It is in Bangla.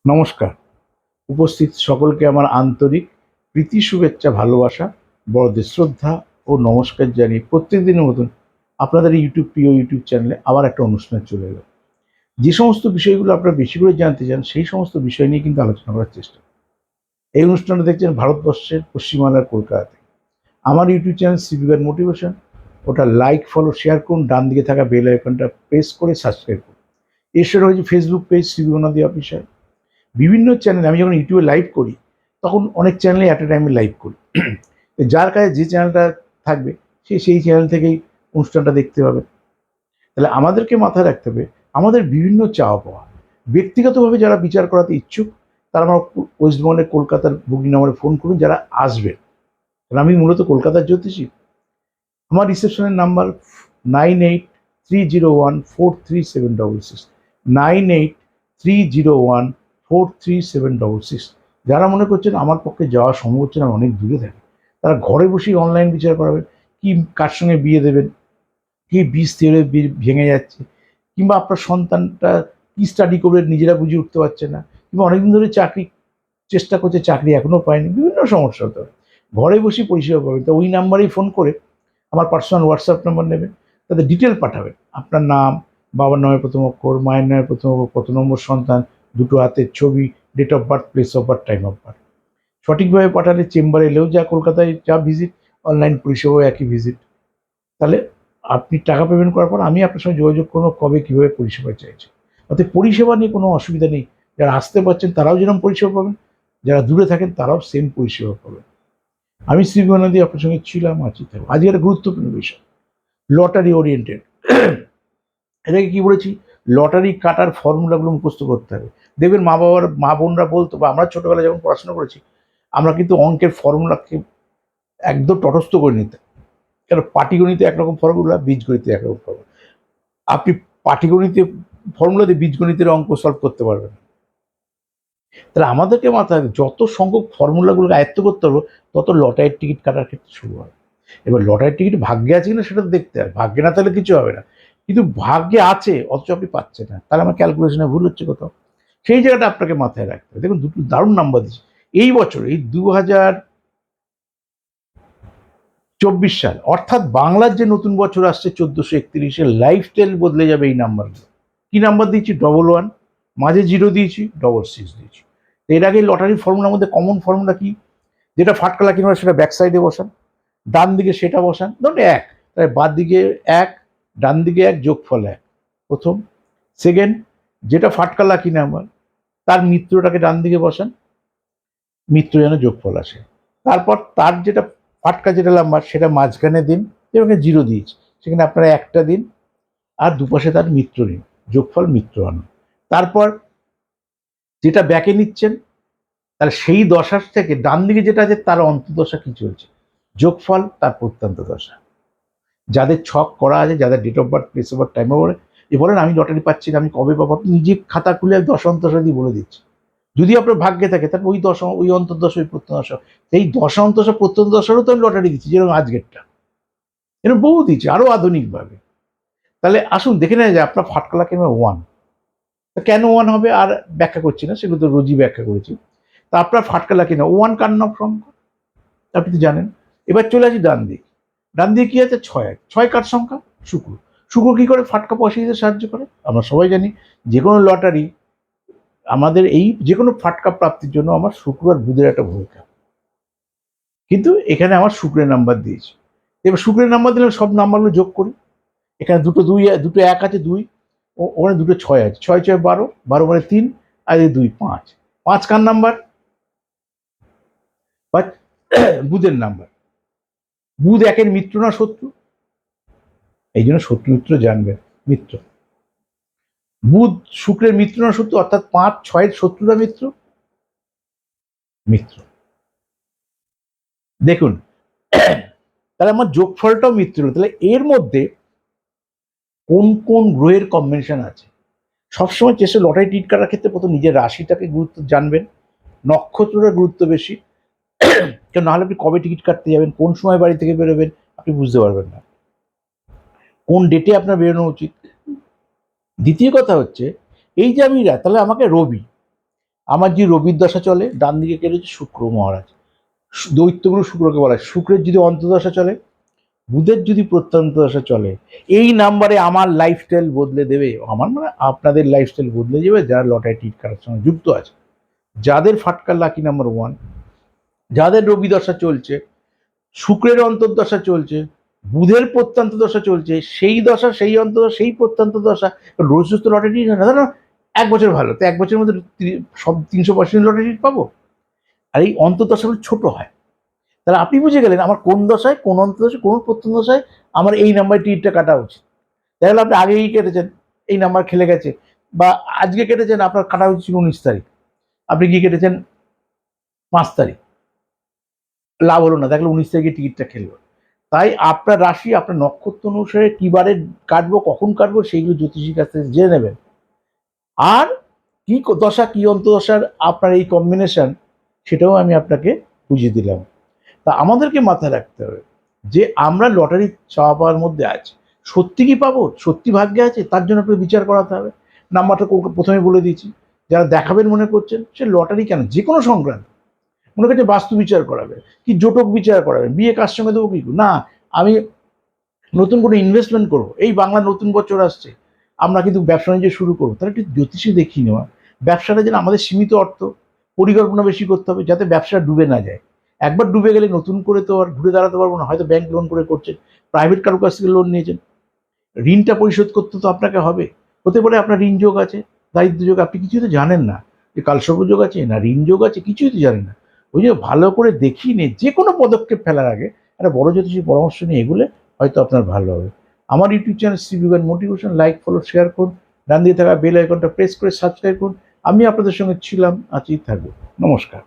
নমস্কার। উপস্থিত সকলকে আমার আন্তরিক প্রীতি, শুভেচ্ছা, ভালোবাসা, বড়দের শ্রদ্ধা ও নমস্কার জানিয়ে প্রত্যেকদিনের মতন আপনাদের প্রিয় ইউটিউব চ্যানেলে আবার একটা অনুষ্ঠান চলে এলো। যে সমস্ত বিষয়গুলো আপনারা বেশি করে জানতে চান সেই সমস্ত বিষয় নিয়ে কিন্তু আলোচনা করার চেষ্টা করি। এই অনুষ্ঠানটা দেখছেন ভারতবর্ষের পশ্চিমবাংলার কলকাতাতে। আমার YouTube channel CB guide motivation, ওটা লাইক, ফলো, শেয়ার করুন। ডান দিকে থাকা বেল আইকনটা প্রেস করে সাবস্ক্রাইব করুন। এছাড়া রয়েছে ফেসবুক পেজ সিবি গণাদি অফিসার। বিভিন্ন চ্যানেলে আমি যখন ইউটিউবে লাইভ করি তখন অনেক চ্যানেলে অ্যাট এ টাইমে লাইভ করি। যার কাছে যে চ্যানেলটা থাকবে সে সেই চ্যানেল থেকেই অনুষ্ঠানটা দেখতে পাবে। তাহলে আমাদেরকে মাথায় রাখতে হবে আমাদের বিভিন্ন চাওয়া পাওয়া। ব্যক্তিগতভাবে যারা বিচার করাতে ইচ্ছুক তারা আমার ওয়েস্টবেঙ্গলের কলকাতার বুকিং নম্বরে ফোন করুন যারা আসবেন। কারণ আমি মূলত কলকাতার জ্যোতিষী। আমার রিসেপশনের নাম্বার 9830143766, 9830143766। যারা মনে করছেন আমার পক্ষে যাওয়া সম্ভব হচ্ছে না, অনেক দূরে থাকে, তারা ঘরে বসেই অনলাইন বিচার করাবেন। কি কার সঙ্গে বিয়ে দেবেন, কি বীজ তেড়ে ভেঙে যাচ্ছে, কিংবা আপনার সন্তানটা কি স্টাডি করবে নিজেরা বুঝে উঠতে পারছে না, কিংবা অনেকদিন ধরে চাকরি চেষ্টা করছে, চাকরি এখনো পায়নি, বিভিন্ন সমস্যা হতে পারে। ঘরে বসেই পরিষেবা পাবেন। তো ওই নাম্বারেই ফোন করে আমার পার্সোনাল হোয়াটসঅ্যাপ নাম্বার নেবেন, তাতে ডিটেল পাঠাবেন। আপনার নাম, বাবার নামের প্রথম অক্ষর, মায়ের নামের প্রথম অক্ষর, কত নম্বর সন্তান, দুটো হাতের ছবি, date of birth, place of birth, time of birth. সঠিকভাবে পাঠালে চেম্বারে এলেও যা কলকাতায় যা ভিজিট, অনলাইন পরিষেবাও একই ভিজিট। তাহলে আপনি টাকা পেমেন্ট করার পর আমি আপনার সঙ্গে যোগাযোগ করবো কবে কীভাবে পরিষেবা চাইছে। অর্থাৎ পরিষেবা নিয়ে কোনো অসুবিধা নেই। যারা আসতে পারছেন তারাও যেরকম পরিষেবা পাবেন, যারা দূরে থাকেন তারাও সেম পরিষেবা পাবেন। আমি শ্রীগণাদি আপনার সঙ্গে ছিলাম, আছি, থাকবো। আজকে একটা গুরুত্বপূর্ণ বিষয়, লটারি ওরিয়েন্টেড। এটাকে কি বলেছি, লটারি কাটার ফর্মুলাগুলো মুখস্থ করতে হবে। দেখবেন মা বোনরা বলতো, বা আমরা ছোটবেলায় যখন পড়াশোনা করেছি আমরা কিন্তু অঙ্কের ফর্মুলাকে একদম তটস্থ করে নিতাম। কেন, পাটিগণিতে একরকম ফর্মুলা, বীজগণিতে একরকম ফর্মুলা। আপনি পাটিগণিতে ফর্মুলা দিয়ে বীজগণিতের অঙ্ক সলভ করতে পারবেন না। তাহলে আমাদেরকে মাথায় যত সংখ্যক ফর্মুলাগুলোকে আয়ত্ত করতে পারবো তত লটারির টিকিট কাটার ক্ষেত্রে শুরু হবে। এবার লটারির টিকিট ভাগ্যে আছে কিনা সেটা দেখতে হবে। ভাগ্যে না থাকলে কিছু হবে না, কিন্তু ভাগ্যে আছে অথচ আপনি পাচ্ছেন না, তাহলে আমার ক্যালকুলেশনে ভুল হচ্ছে কোথাও। সেই জায়গাটা আপনাকে মাথায় রাখতে হবে। দেখুন, দুটো দারুণ নাম্বার দিচ্ছি এই বছর, এই 2024 সাল, অর্থাৎ বাংলার যে নতুন বছর আসছে 1431, লাইফস্টাইল বদলে যাবে এই নাম্বারগুলো। কি নাম্বার দিয়েছি? 11, মাঝে 0 দিয়েছি, 66 দিয়েছি। এর আগে লটারির ফর্মুলার মধ্যে কমন ফর্মুলা কি? যেটা ফাটকা লাকি নম্বর সেটা ব্যাক সাইডে বসান, ডান দিকে সেটা বসান। ধরুন 1, তাই বাদ দিকে 1, ডান দিকে 1, যোগফল 1 প্রথম। সেকেন্ড, যেটা ফাটকা লাকি নাম্বার তার মিত্রটাকে ডান দিকে বসান, মিত্র যেন যোগফল আসে। তারপর তার যেটা ফাটকা যেটা নাম্বার সেটা মাঝখানে দিন, যেমন 0 দিয়েছি সেখানে আপনারা 1টা দিন, আর দুপাশে তার মিত্র নিন, যোগফল মিত্র আনুন। তারপর যেটা ব্যাকে নিচ্ছেন তাহলে সেই দশার থেকে ডান দিকে যেটা আছে তার অন্তর্দশা কি চলছে, যোগফল তার প্রত্যন্ত দশা। যাদের ছক করা আছে, যাদের date of birth, place of birth, time of birth, এ বলেন আমি লটারি পাচ্ছি না, আমি কবে পাবো, আপনি নিজে খাতা খুলে দশান্তদশা দিয়ে বলে দিচ্ছি। যদি আপনার ভাগ্যে থাকে তাহলে ওই দশা, ওই অন্তর্দশা, ওই প্রত্যন্তদশা, সেই দশা অন্তর্দশা প্রত্যন্তদশারও তো আমি লটারি দিচ্ছি, যেরকম আজকেরটা। এরকম বহু দিচ্ছি আরো আধুনিকভাবে। তাহলে আসুন দেখে নেওয়া যায় আপনার ফাটকা লাকি নাম্বার 1। কেন 1 হবে আর ব্যাখ্যা করছি না, সেগুলো তো রোজই ব্যাখ্যা করেছি। তা আপনার ফাটকা লাকি না 1 কার সংখ্যা আপনি তো জানেন। এবার চলে আসি ডান দিক। ডান দিকে কি আছে? 6। 6 কার সংখ্যা? শুক্র। শুক্র কি করে ফাটকা পয়সা দিতে সাহায্য করে? আমরা সবাই জানি যে কোনো লটারি, আমাদের এই যে কোনো ফাটকা প্রাপ্তির জন্য আমার শুক্র আর বুধের একটা ভূমিকা। কিন্তু এখানে আমার শুক্রের নাম্বার দিয়েছি। এবার শুক্রের নাম্বার দিলে সব নাম্বারগুলো যোগ করি। এখানে দুটো 2, দুটো 1 আছে 2, ওখানে দুটো 6 আছে। 6 6 12, 12 মানে 3, আর এই 2 5। 5 কার নাম্বার? বুধের নাম্বার। বুধ একের মিত্র না শত্রু? এই জন্য শত্রু মিত্র জানবেন। মিত্র, বুধ শুক্রের মিত্র না শত্রু? অর্থাৎ 5 6 শত্রুরা মিত্র, মিত্র। দেখুন, তাহলে আমার যোগফলটাও মিত্র। তাহলে এর মধ্যে কোন কোন গ্রহের কম্বিনেশন আছে সবসময় চেষ্টা, লটারি টিকিট কাটার ক্ষেত্রে প্রথম নিজের রাশিটাকে গুরুত্ব জানবেন, নক্ষত্রটা গুরুত্ব বেশি। কেন, নাহলে আপনি কবে টিকিট কাটতে যাবেন, কোন সময় বাড়ি থেকে বেরোবেন আপনি বুঝতে পারবেন না, কোন ডেটে আপনার বেরোনো উচিত। দ্বিতীয় কথা হচ্ছে এই যে আমি তাহলে আমাকে রবি, আমার যে রবির দশা চলে, ডান দিকে কে রয়েছে? শুক্র মহারাজ। দৈত্যগুরু শুক্রকে বলা হয়। শুক্রের যদি অন্তর্দশা চলে, বুধের যদি প্রত্যন্ত দশা চলে, এই নাম্বারে আমার লাইফস্টাইল বদলে দেবে। আমার মানে আপনাদের লাইফস্টাইল বদলে যাবে যারা লটারি টিকিট কাটার সঙ্গে যুক্ত আছে। যাদের ফাটকার লাকি নাম্বার 1, যাদের রবি দশা চলছে, শুক্রের অন্তর্দশা চলছে, বুধের প্রত্যন্ত দশা চলছে, সেই দশা, সেই অন্তর্দশা, সেই প্রত্যন্ত দশা, রোজ রোজ তো লটারি না, এক বছর ভালো, তো এক বছরের মধ্যে সব 300% লটারি পাবো। আর এই অন্তর্দশাগুলো ছোট হয়। তাহলে আপনি বুঝে গেলেন আমার কোন দশায়, কোন অন্তর্দশায়, কোন প্রত্যন্ত দশায় আমার এই নাম্বার টিকিটটা কাটা উচিত। তাহলে আপনি আগেই কেটেছেন, এই নাম্বার খেলে গেছে, বা আজকে কেটেছেন, আপনার কাটা উচিত 19 তারিখ, আপনি কি কেটেছেন 5 তারিখ, লাভ হলো না, দেখলে 19 তারিখে টিকিটটা খেললো। তাই আপনার রাশি, আপনার নক্ষত্র অনুসারে কি বারে কাটবো, কখন কাটবো, সেইগুলো জ্যোতিষীর কাছ থেকে জেনে নেবেন। আর কি দশা, কি অন্তদশার আপনার এই কম্বিনেশন, সেটাও আমি আপনাকে বুঝিয়ে দিলাম। তা আমাদেরকে মাথায় রাখতে হবে যে আমরা লটারি চাওয়া পাওয়ার মধ্যে আছি। সত্যি কি পাবো, সত্যি ভাগ্যে আছে, তার জন্য আপনাকে বিচার করাতে হবে। নাম্বারটা প্রথমে বলে দিয়েছি, যারা দেখাবেন মনে করছেন, সে লটারি কেন, যে কোনো সংক্রান্ত, মনে করছে বাস্তু বিচার করাবে, কি জোটক বিচার করাবে, বিয়ে কার সঙ্গে দেবো, কি না আমি নতুন কোনো ইনভেস্টমেন্ট করবো, এই বাংলা নতুন বছর আসছে, আমরা কিন্তু ব্যবসা বাণিজ্য শুরু করবো, তাহলে একটু জ্যোতিষী দেখিয়ে নেওয়া। ব্যবসাটা যেন আমাদের সীমিত অর্থ, পরিকল্পনা বেশি করতে হবে, যাতে ব্যবসা ডুবে না যায়। একবার ডুবে গেলে নতুন করে তো আর ঘুরে দাঁড়াতে পারবো না। হয়তো ব্যাংক লোন করে করছেন, প্রাইভেট কারোর কাছ থেকে লোন নিয়েছেন, ঋণটা পরিশোধ করতে তো আপনাকে হবে। হতে পারে আপনার ঋণ যোগ আছে, দারিদ্র যোগ, আপনি কিছুই তো জানেন না যে কালসর্প যোগ আছে না ঋণ যোগ আছে, কিছুই তো জানেন না। ওই জন্য ভালো করে দেখিয়ে নিয়ে যে কোনো পদক্ষেপ ফেলার আগে একটা বড় জ্যোতিষীর পরামর্শ নিয়ে এগুলে হয়তো আপনার ভালো হবে। আমার ইউটিউব চ্যানেল শ্রী বিজ্ঞান মোটিভেশন লাইক, ফলো, শেয়ার করুন। ডান দিয়ে থাকা বেল আইকনটা প্রেস করে সাবস্ক্রাইব করুন। আমি আপনাদের সঙ্গে ছিলাম, আছি, থাকবো। নমস্কার।